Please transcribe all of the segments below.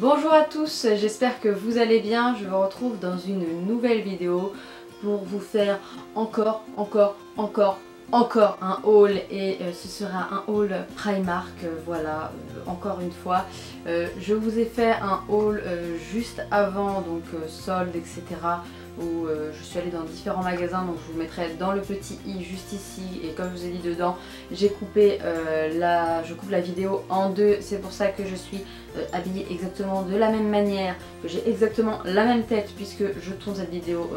Bonjour à tous, j'espère que vous allez bien. Je vous retrouve dans une nouvelle vidéo pour vous faire encore un haul et ce sera un haul Primark, voilà, encore une fois. Je vous ai fait un haul juste avant, donc solde, etc. où je suis allée dans différents magasins, donc je vous mettrai dans le petit i juste ici, et comme je vous ai dit dedans, j'ai coupé je coupe la vidéo en deux, c'est pour ça que je suis habillée exactement de la même manière, que j'ai exactement la même tête puisque je tourne cette vidéo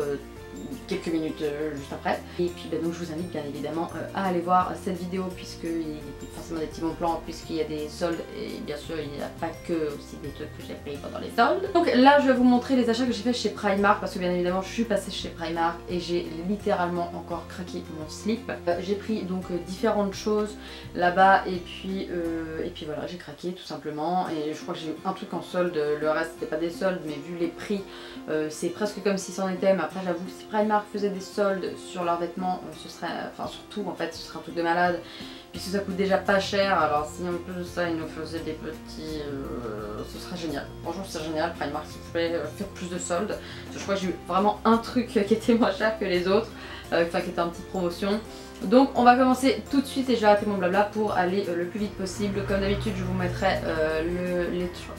quelques minutes juste après. Et puis donc je vous invite bien évidemment à aller voir cette vidéo puisqu'il y a forcément des petits bons plans, puisqu'il y a des soldes et bien sûr il n'y a pas que aussi des trucs que j'ai pris pendant les soldes. Donc là je vais vous montrer les achats que j'ai fait chez Primark parce que bien évidemment je suis passée chez Primark et j'ai littéralement encore craqué mon slip. J'ai pris donc différentes choses là-bas et puis voilà, j'ai craqué tout simplement, et je crois que j'ai eu un truc en solde, le reste c'était pas des soldes mais vu les prix c'est presque comme si c'en était, mais après j'avoue que si Primark faisait des soldes sur leurs vêtements, ce serait, enfin surtout en fait, ce serait un truc de malade, puisque ça coûte déjà pas cher, alors si en plus de ça ils nous faisaient des petits, ce serait génial. Franchement c'est génial, Primark s'il vous plaît, faire plus de soldes, parce que je crois que j'ai eu vraiment un truc qui était moins cher que les autres, enfin qui était en petite promotion. Donc on va commencer tout de suite et je vais arrêter mon blabla pour aller le plus vite possible. Comme d'habitude je vous mettrai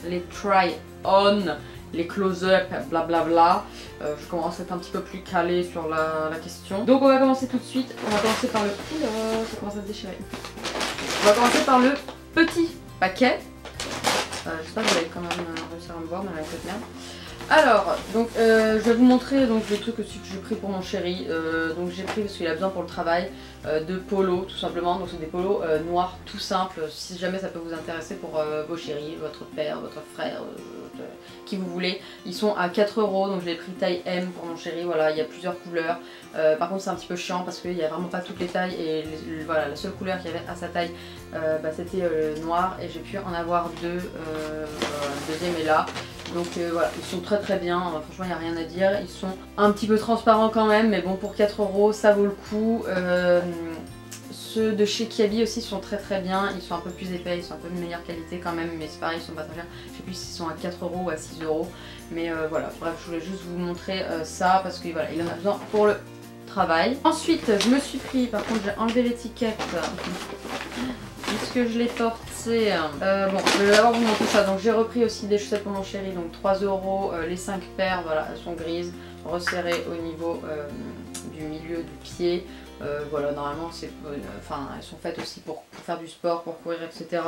les try-on, les close-up, blablabla. Je commence à être un petit peu plus calée sur la question. Donc on va commencer tout de suite. On va commencer par le... Oula, ça commence à se déchirer. On va commencer par le petit paquet. J'espère que vous allez quand même réussir à me voir, mais avec cette merde. Alors, donc je vais vous montrer donc, les trucs aussi que j'ai pris pour mon chéri. Donc j'ai pris parce qu'il a besoin pour le travail de polos tout simplement. Donc c'est des polos noirs tout simples, si jamais ça peut vous intéresser pour vos chéris, votre père, votre frère, qui vous voulez. Ils sont à 4 €, donc je l'ai pris taille M pour mon chéri. Voilà, il y a plusieurs couleurs. Par contre c'est un petit peu chiant parce qu'il n'y a vraiment pas toutes les tailles, et voilà, la seule couleur qu'il y avait à sa taille c'était noir, et j'ai pu en avoir deux. Le deuxième est là. Donc voilà, ils sont très bien, franchement il n'y a rien à dire. Ils sont un petit peu transparents quand même, mais bon, pour 4 € ça vaut le coup. Ceux de chez Kiabi aussi sont très bien, ils sont un peu plus épais, ils sont un peu de meilleure qualité quand même, mais c'est pareil, ils sont pas très chers. Je sais plus s'ils sont à 4 € ou à 6 €, mais voilà, bref, je voulais juste vous montrer ça parce que voilà, il en a besoin pour le travail. Ensuite je me suis pris, par contre j'ai enlevé l'étiquette puisque je l'ai porté. Bon, je vais d'abord vous montrer ça. Donc j'ai repris aussi des chaussettes pour mon chéri, donc 3 €, les 5 paires, voilà, elles sont grises, resserrées au niveau du milieu du pied. Voilà, normalement c'est, enfin elles sont faites aussi pour faire du sport, pour courir, etc.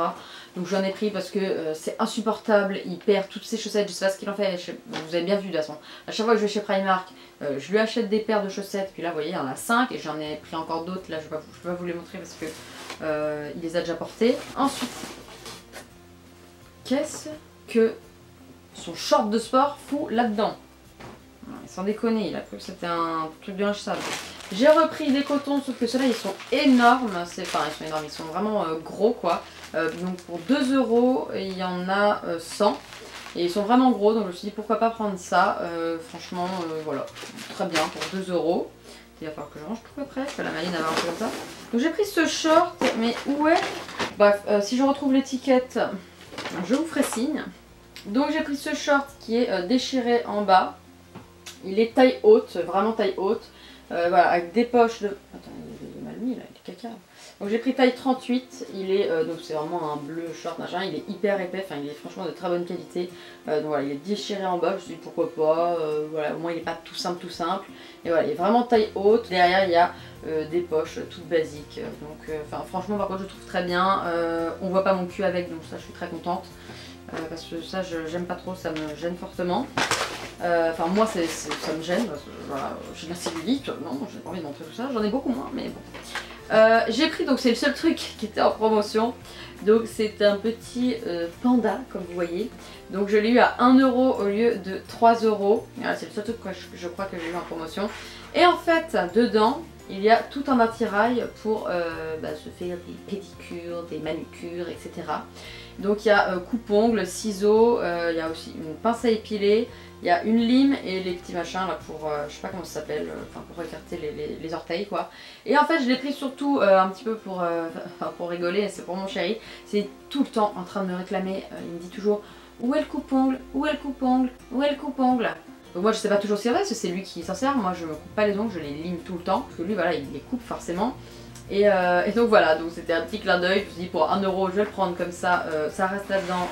Donc j'en ai pris parce que c'est insupportable, il perd toutes ses chaussettes, je sais pas ce qu'il en fait, vous avez bien vu de toute façon. À chaque fois que je vais chez Primark, je lui achète des paires de chaussettes, puis là vous voyez il y en a 5 et j'en ai pris encore d'autres, là je vais pas vous les montrer parce que il les a déjà portés. Ensuite, qu'est-ce que son short de sport fout là-dedans? Sans déconner, il a cru que c'était un truc de linge sale. J'ai repris des cotons, sauf que ceux-là ils sont énormes, enfin ils sont énormes, ils sont vraiment gros quoi. Donc pour 2 €, il y en a 100. Et ils sont vraiment gros, donc je me suis dit pourquoi pas prendre ça. Franchement, voilà, très bien pour 2 €. Il va falloir que je range tout après, parce que la maline avait un peu comme ça. Donc j'ai pris ce short, mais où est... Bref, si je retrouve l'étiquette, je vous ferai signe. Donc j'ai pris ce short qui est déchiré en bas. Il est taille haute, vraiment taille haute. Voilà, avec des poches de... Attends, il est mal mis là, il est caca. Donc j'ai pris taille 38, il est, donc c'est vraiment un bleu short machin, il est hyper épais, enfin il est franchement de très bonne qualité. Donc voilà, il est déchiré en bas, je me suis dit pourquoi pas, voilà, au moins il n'est pas tout simple. Et voilà, il est vraiment taille haute, derrière il y a des poches toutes basiques. Donc enfin franchement par contre je trouve très bien, on voit pas mon cul avec, donc ça je suis très contente. Parce que ça j'aime pas trop, ça me gêne fortement. Enfin moi ça me gêne parce que voilà, j'ai de la cellulite, non j'ai pas envie de montrer tout ça, j'en ai beaucoup moins mais bon. J'ai pris, donc c'est le seul truc qui était en promotion, donc c'est un petit panda comme vous voyez, donc je l'ai eu à 1 € au lieu de 3 €, voilà, c'est le seul truc que je crois que j'ai eu en promotion. Et en fait dedans il y a tout un attirail pour se faire des pédicures, des manucures, etc. Donc il y a coupe-ongles, ciseaux, il y a aussi une pince à épiler, il y a une lime et les petits machins là pour, je sais pas comment ça s'appelle, pour écarter les orteils quoi. Et en fait je l'ai pris surtout un petit peu pour rigoler, c'est pour mon chéri, c'est tout le temps en train de me réclamer, il me dit toujours Où est le coupe-ongle? Où est le coupe-ongle? Où est le coupe-ongle? Donc moi je sais pas toujours si c'est vrai, parce que c'est lui qui s'en sert, moi je me coupe pas les ongles, je les lime tout le temps, parce que lui voilà, il les coupe forcément. Et donc voilà, donc c'était un petit clin d'œil, je me suis dit pour 1 euro je vais le prendre comme ça, ça reste là-dedans.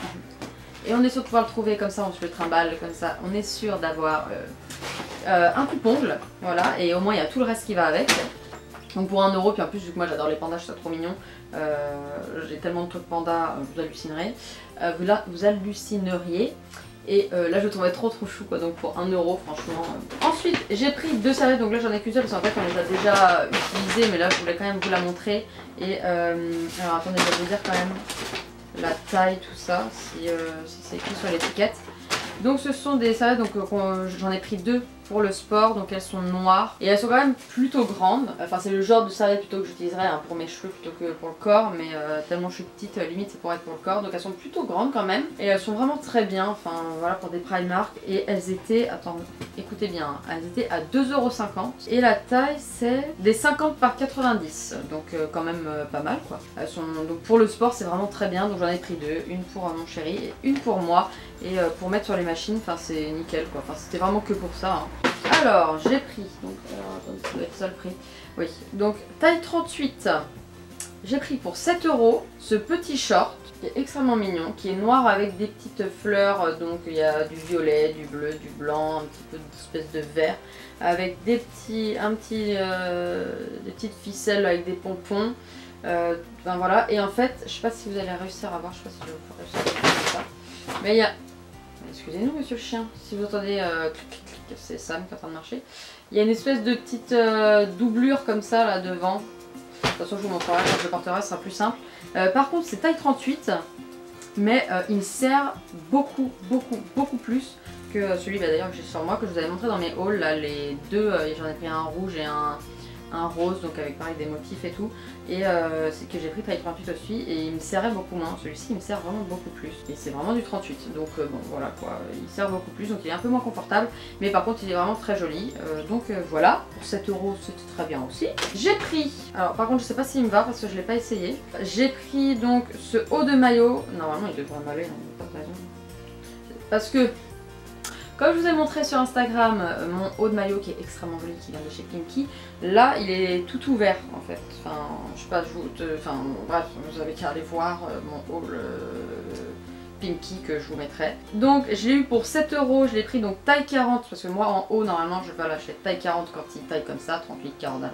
Et on est sûr de pouvoir le trouver comme ça, on se le trimballe comme ça, on est sûr d'avoir un coupe-ongle, voilà, et au moins il y a tout le reste qui va avec. Donc pour 1 euro, puis en plus vu que moi j'adore les pandas, je trouve ça trop mignon, j'ai tellement de trucs pandas, vous hallucinerez, vous hallucineriez. Et là je le trouvais trop chou quoi, donc pour 1 euro franchement. Ensuite j'ai pris 2 serviettes, donc là j'en ai qu'une seule parce qu'en fait on les a déjà utilisées, mais là je voulais quand même vous la montrer. Et alors attendez, je vais vous dire quand même la taille, tout ça, si c'est écrit sur l'étiquette. Donc ce sont des serviettes, donc j'en ai pris 2 pour le sport, donc elles sont noires et elles sont quand même plutôt grandes. Enfin c'est le genre de serviette plutôt que j'utiliserais hein, pour mes cheveux plutôt que pour le corps, mais tellement je suis petite, limite c'est pour être pour le corps, donc elles sont plutôt grandes quand même et elles sont vraiment très bien, enfin voilà, pour des Primark. Et elles étaient, attends, écoutez bien, elles étaient à 2,50 € et la taille c'est des 50 par 90, donc quand même pas mal quoi. Elles sont, donc pour le sport c'est vraiment très bien, donc j'en ai pris 2, une pour mon chéri et une pour moi. Et pour mettre sur les machines, enfin c'est nickel quoi, enfin c'était vraiment que pour ça hein. Alors j'ai pris, donc attendez, ça doit être ça le prix, oui, donc taille 38, j'ai pris pour 7 € ce petit short qui est extrêmement mignon, qui est noir avec des petites fleurs, donc il y a du violet, du bleu, du blanc, un petit peu d'espèce de vert, avec des petites ficelles avec des pompons, ben voilà. Et en fait, je sais pas si vous allez réussir à voir, je sais pas si je vais réussir à faire ça, mais il y a, excusez-nous monsieur le chien, si vous entendez clic clic clic, c'est Sam qui est en train de marcher. Il y a une espèce de petite doublure comme ça là devant. De toute façon je vous montrerai quand je le porterai, ce sera plus simple. Par contre c'est taille 38, mais il me sert beaucoup plus que celui d'ailleurs que j'ai sur moi, que je vous avais montré dans mes hauls là, les deux, j'en ai pris un rouge et un rose, donc avec pareil des motifs et tout, et c'est que j'ai pris taille 38 aussi et il me serrait beaucoup moins. Celui-ci il me sert vraiment beaucoup plus et c'est vraiment du 38, donc bon voilà quoi, il sert beaucoup plus, donc il est un peu moins confortable, mais par contre il est vraiment très joli, donc voilà, pour 7 € c'était très bien aussi. J'ai pris, alors par contre je sais pas s'il me va parce que je l'ai pas essayé, j'ai pris donc ce haut de maillot, normalement il devrait m'aller, pas de raison, parce que comme je vous ai montré sur Instagram mon haut de maillot qui est extrêmement joli, qui vient de chez Pinky, là il est tout ouvert en fait. Enfin, je sais pas, enfin bref, vous avez qu'à aller voir mon haul Pinky que je vous mettrai. Donc je l'ai eu pour 7 €, je l'ai pris donc taille 40, parce que moi en haut normalement je vais l'acheter taille 40 quand il taille comme ça, 38, 40 à 20.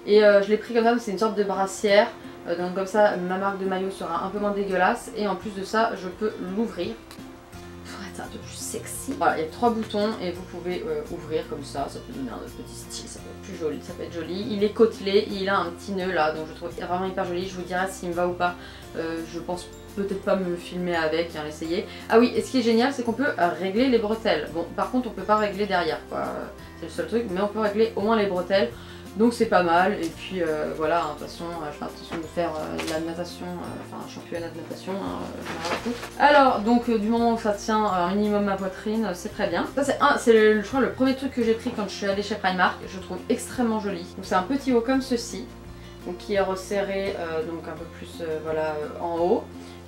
Et je l'ai pris comme ça, c'est une sorte de brassière, donc comme ça ma marque de maillot sera un peu moins dégueulasse, et en plus de ça je peux l'ouvrir. Un peu plus sexy. Voilà, il y a 3 boutons et vous pouvez ouvrir comme ça peut donner un petit style, ça peut être plus joli, ça peut être joli. Il est côtelé, il a un petit nœud là, donc je trouve vraiment hyper joli. Je vous dirai s'il me va ou pas, je pense peut-être pas me filmer avec, hein, l'essayer. Ah oui, et ce qui est génial, c'est qu'on peut régler les bretelles. Bon, par contre, on peut pas régler derrière, quoi. C'est le seul truc, mais on peut régler au moins les bretelles. Donc c'est pas mal, et puis voilà, hein, de toute façon, je fais attention de faire la natation, enfin un championnat de natation, alors donc du moment où ça tient un minimum ma poitrine, c'est très bien. Ça c'est je crois le premier truc que j'ai pris quand je suis allée chez Primark, je le trouve extrêmement joli. Donc c'est un petit haut comme ceci, donc qui est resserré donc un peu plus voilà en haut,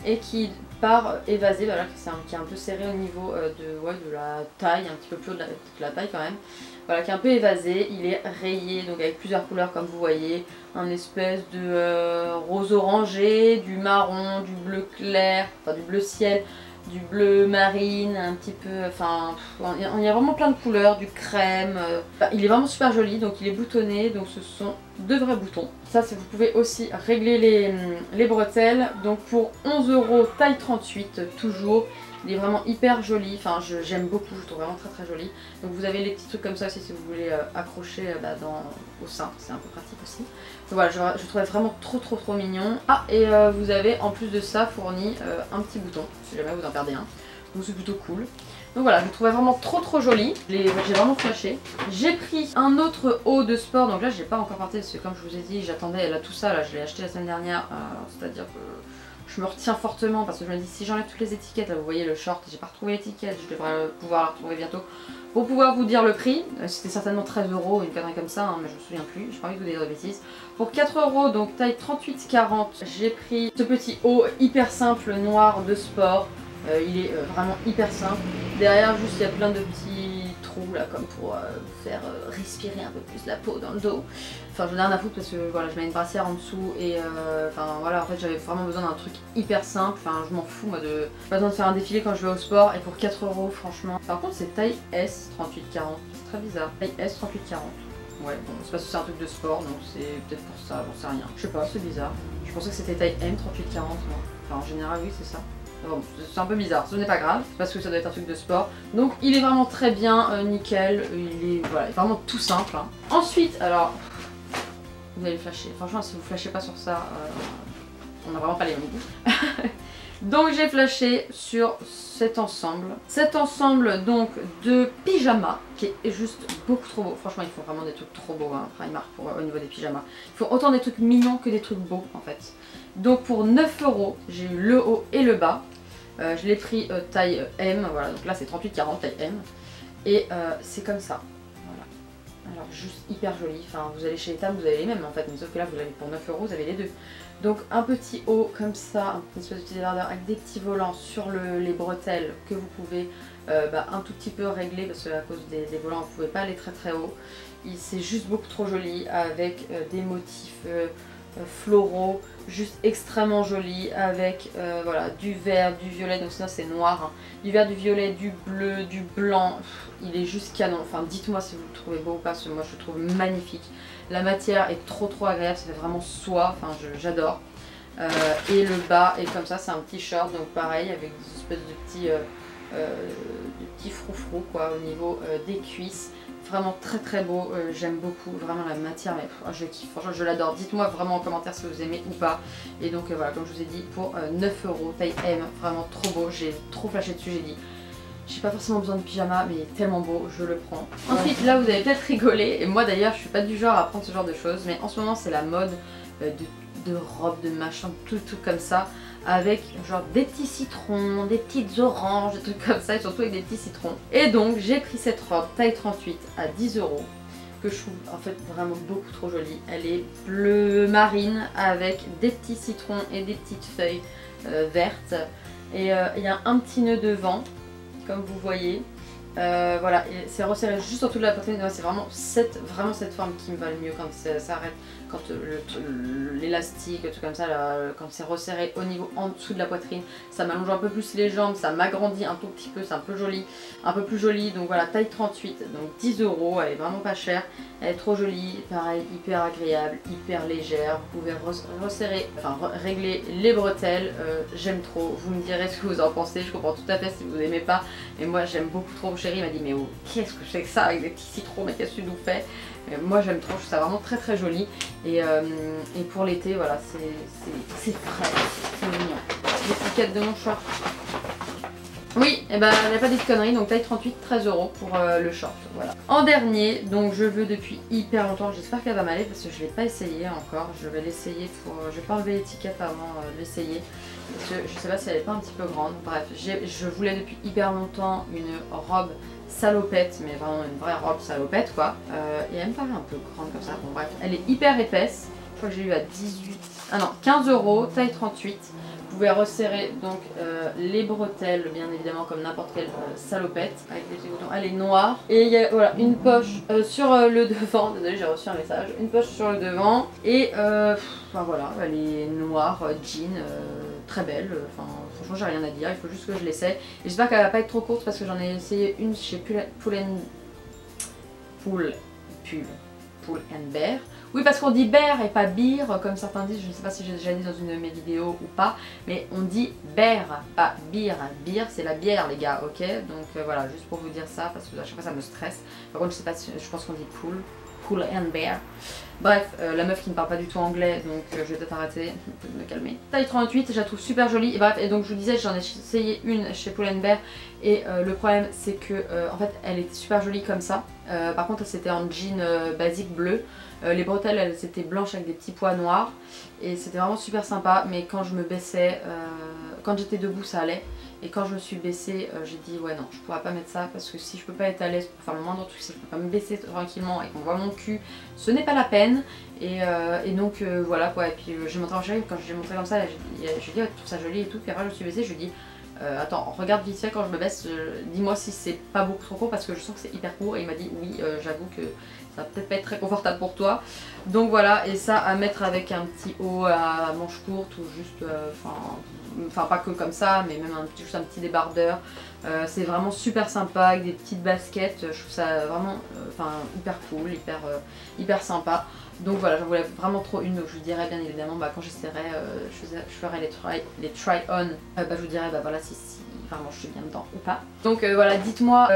et qui part évasé, voilà, qui est un peu serré au niveau de la taille, un petit peu plus haut de la taille quand même. Voilà, qui est un peu évasé, il est rayé, donc avec plusieurs couleurs comme vous voyez, un espèce de rose orangé, du marron, du bleu clair, enfin du bleu ciel, du bleu marine, un petit peu, enfin, il y a vraiment plein de couleurs, du crème, il est vraiment super joli, donc il est boutonné, donc ce sont 2 vrais boutons. Ça, vous pouvez aussi régler les bretelles, donc pour 11 € taille 38, toujours. Il est vraiment hyper joli, enfin j'aime beaucoup, je trouve vraiment très joli. Donc vous avez les petits trucs comme ça aussi si vous voulez accrocher au sein, c'est un peu pratique aussi. Donc voilà, je trouvais vraiment trop mignon. Ah, et vous avez en plus de ça fourni un petit bouton, si jamais vous en perdez un. Donc c'est plutôt cool. Donc voilà, je le trouvais vraiment trop joli, j'ai vraiment flashé. J'ai pris un autre haut de sport, donc là je l'ai pas encore porté parce que comme je vous ai dit, j'attendais là tout ça, là je l'ai acheté la semaine dernière, c'est-à-dire que je me retiens fortement parce que je me dis si j'enlève toutes les étiquettes, là vous voyez le short, j'ai pas retrouvé l'étiquette, je devrais pouvoir la retrouver bientôt pour pouvoir vous dire le prix. C'était certainement 13 €, une connerie comme ça, hein, mais je me souviens plus, j'ai pas envie de vous dire de bêtises. Pour 4 €, donc taille 38-40, j'ai pris ce petit haut hyper simple noir de sport. Il est vraiment hyper simple. Derrière juste il y a plein de petits trous là comme pour faire respirer un peu plus la peau dans le dos. Enfin j'en ai rien à foutre parce que voilà je mets une brassière en dessous et enfin voilà en fait j'avais vraiment besoin d'un truc hyper simple. Enfin je m'en fous moi de pas besoin de faire un défilé quand je vais au sport et pour 4 € franchement. Par contre c'est taille S 38-40, c'est très bizarre. Taille S 38-40. Ouais bon c'est parce que c'est un truc de sport donc c'est peut-être pour ça, j'en sais rien. Je sais pas, c'est bizarre. Je pensais que c'était taille M 38-40 moi. Enfin en général oui c'est ça. Bon, c'est un peu bizarre, ce n'est pas grave, parce que ça doit être un truc de sport. Donc il est vraiment très bien, nickel, il est voilà, vraiment tout simple. Hein. Ensuite, alors, vous allez flasher. Franchement, si vous flashez pas sur ça, on n'a vraiment pas les mêmes goûts. Donc j'ai flashé sur cet ensemble. Cet ensemble donc de pyjamas qui est juste beaucoup trop beau. Franchement, ils font vraiment des trucs trop beaux, hein, Primark au niveau des pyjamas. Ils font autant des trucs mignons que des trucs beaux en fait. Donc pour 9 €, j'ai eu le haut et le bas. Je l'ai pris taille M, voilà, donc là c'est 38-40, taille M. Et c'est comme ça. Voilà. Alors juste hyper joli. Enfin, vous allez chez Etam, vous avez les mêmes en fait, mais sauf que là vous l'avez pour 9 €, vous avez les deux. Donc un petit haut comme ça, une espèce de petit débardeur avec des petits volants sur les bretelles que vous pouvez un tout petit peu régler parce qu'à cause des volants vous ne pouvez pas aller très très haut. C'est juste beaucoup trop joli avec des motifs floraux, juste extrêmement joli avec voilà, du vert, du violet, donc sinon c'est noir, hein. Du vert, du violet, du bleu, du blanc, il est juste canon. Enfin dites-moi si vous le trouvez beau ou pas, parce que moi je le trouve magnifique. La matière est trop agréable, ça fait vraiment soie, enfin j'adore. Et le bas est comme ça, c'est un petit short, donc pareil avec des espèces de petits froufrous quoi au niveau des cuisses. Vraiment très beau, j'aime beaucoup vraiment la matière, mais je kiffe, franchement je l'adore. Dites-moi vraiment en commentaire si vous aimez ou pas. Et donc voilà, comme je vous ai dit, pour 9 €, taille M, vraiment trop beau, j'ai trop flashé dessus, j'ai dit j'ai pas forcément besoin de pyjama, mais il est tellement beau, je le prends. Ensuite là vous avez peut-être rigolé, et moi d'ailleurs je suis pas du genre à prendre ce genre de choses, mais en ce moment c'est la mode de robes, de machin, tout comme ça, avec genre des petits citrons, des petites oranges, des trucs comme ça, et surtout avec des petits citrons. Et donc j'ai pris cette robe taille 38 à 10 €, que je trouve en fait vraiment beaucoup trop jolie. Elle est bleu marine avec des petits citrons et des petites feuilles vertes. Et il y a un petit nœud devant, comme vous voyez. Voilà, c'est resserré juste en dessous de la poitrine. C'est vraiment cette forme qui me va le mieux quand ça arrête, quand l'élastique, tout comme ça, là, quand c'est resserré au niveau en dessous de la poitrine, ça m'allonge un peu plus les jambes, ça m'agrandit un tout petit peu, c'est un peu joli, un peu plus joli. Donc voilà, taille 38, donc 10 €, elle est vraiment pas chère, elle est trop jolie, pareil, hyper agréable, hyper légère. Vous pouvez resserrer, enfin régler les bretelles, j'aime trop. Vous me direz ce que vous en pensez, je comprends tout à fait si vous aimez pas, mais moi j'aime beaucoup trop. Chérie m'a dit mais oh, qu'est-ce que c'est que ça avec des petits citrons, mais qu'est-ce que tu nous fais? Moi j'aime trop, je trouve ça vraiment très joli. Et pour l'été, voilà, c'est frais, c'est mignon. L'étiquette de mon short. Oui, et ben il n'y a pas des conneries, donc taille 38, 13 € pour le short, voilà. En dernier, donc je veux depuis hyper longtemps, j'espère qu'elle va m'aller parce que je ne l'ai pas essayé encore. Je vais l'essayer je vais pas enlever l'étiquette avant de l'essayer. Je sais pas si elle est pas un petit peu grande. Bref, je voulais depuis hyper longtemps une robe salopette, mais vraiment une vraie robe salopette quoi. Et elle me paraît un peu grande comme ça. Bon bref, elle est hyper épaisse. Je crois que j'ai eu à 15 € taille 38. Vous pouvez resserrer donc les bretelles, bien évidemment comme n'importe quelle salopette avec des petits boutons. Elle est noire et il y a voilà, une poche sur le devant. Désolée, j'ai reçu un message. Une poche sur le devant et enfin voilà, elle est noire, jean, très belle. Enfin franchement j'ai rien à dire, il faut juste que je l'essaie. Et j'espère qu'elle va pas être trop courte parce que j'en ai essayé une chez Pull & Bear. Oui, parce qu'on dit bear et pas beer, comme certains disent, je ne sais pas si j'ai déjà dit dans une de mes vidéos ou pas, mais on dit bear, pas beer. Beer, c'est la bière, les gars, ok? Donc voilà, juste pour vous dire ça, parce que à chaque fois ça me stresse. Par contre, je sais pas si, je pense qu'on dit Pull & Bear. Bref, la meuf qui ne parle pas du tout anglais, donc je vais peut-être arrêter de me calmer. Taille 38, je la trouve super jolie. Et bref, et donc je vous disais, j'en ai essayé une chez Pull & Bear. Et le problème, c'est que en fait, elle était super jolie comme ça. Par contre, c'était en jean basique bleu. Les bretelles, elles étaient blanches avec des petits pois noirs. Et c'était vraiment super sympa. Mais quand je me baissais, quand j'étais debout, ça allait. Et quand je me suis baissée, j'ai dit ouais non, je pourrais pas mettre ça parce que si je peux pas être à l'aise pour faire le moindre truc, si je peux pas me baisser tranquillement et qu'on voit mon cul, ce n'est pas la peine. Et donc voilà quoi. Et puis j'ai montré en chérie, quand j'ai montré comme ça, j'ai dit ouais, tu trouves ça joli et tout. Puis après je me suis baissée, je lui ai dit Attends, regarde vite fait quand je me baisse, dis-moi si c'est pas beaucoup trop court parce que je sens que c'est hyper court. Et il m'a dit oui, j'avoue que ça va peut-être pas être très confortable pour toi. Donc voilà, et ça à mettre avec un petit haut à manches courtes ou juste, enfin pas que comme ça, mais même juste un petit débardeur. C'est vraiment super sympa avec des petites baskets. Je trouve ça vraiment hyper cool, hyper sympa. Donc voilà, j'en voulais vraiment trop une, donc je vous dirai bien évidemment quand j'essaierai, je ferai les try-on, je vous dirai voilà si vraiment je suis bien dedans ou pas. Donc voilà, dites-moi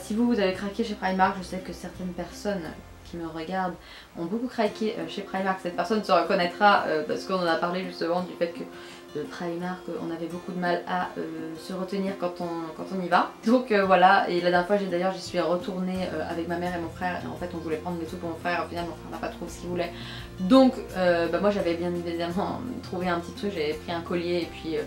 si vous avez craqué chez Primark. Je sais que certaines personnes qui me regardent ont beaucoup craqué chez Primark. Cette personne se reconnaîtra parce qu'on en a parlé justement du fait que de Primark, on avait beaucoup de mal à se retenir quand on y va. Donc voilà, et la dernière fois j'y suis retournée avec ma mère et mon frère, et en fait on voulait prendre des trucs pour mon frère, au final mon frère n'a pas trouvé ce qu'il voulait. Donc moi j'avais bien évidemment trouvé un petit truc, j'avais pris un collier et puis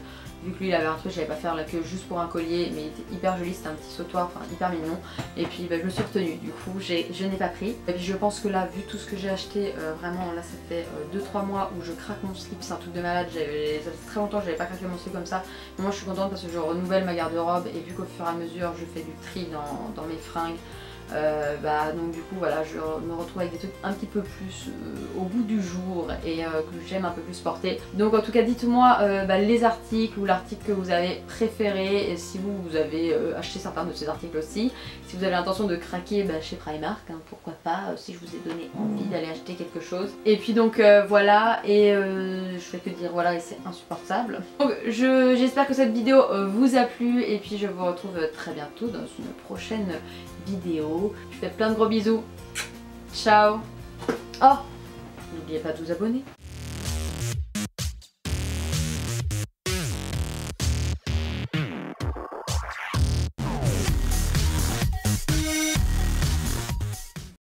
vu que lui il avait un truc, j'allais pas faire la queue juste pour un collier, mais il était hyper joli, c'était un petit sautoir, hyper mignon. Et puis je me suis retenue, du coup je n'ai pas pris. Et puis je pense que là, vu tout ce que j'ai acheté, vraiment là ça fait 2-3 mois où je craque mon slip, c'est un truc de malade. Ça fait très longtemps que j'avais pas craqué mon slip comme ça. Mais moi je suis contente parce que je renouvelle ma garde-robe et vu qu'au fur et à mesure je fais du tri dans mes fringues. Donc du coup voilà, je me retrouve avec des trucs un petit peu plus au goût du jour et que j'aime un peu plus porter. Donc en tout cas dites-moi les articles ou l'article que vous avez préféré, et si vous avez acheté certains de ces articles aussi. Si vous avez l'intention de craquer chez Primark, pourquoi pas, si je vous ai donné envie d'aller acheter quelque chose. Et puis donc voilà, et je fais que dire voilà, et c'est insupportable. Donc j'espère que cette vidéo vous a plu, et puis je vous retrouve très bientôt dans une prochaine vidéo. Je vous fais plein de gros bisous. Ciao. Oh, n'oubliez pas de vous abonner.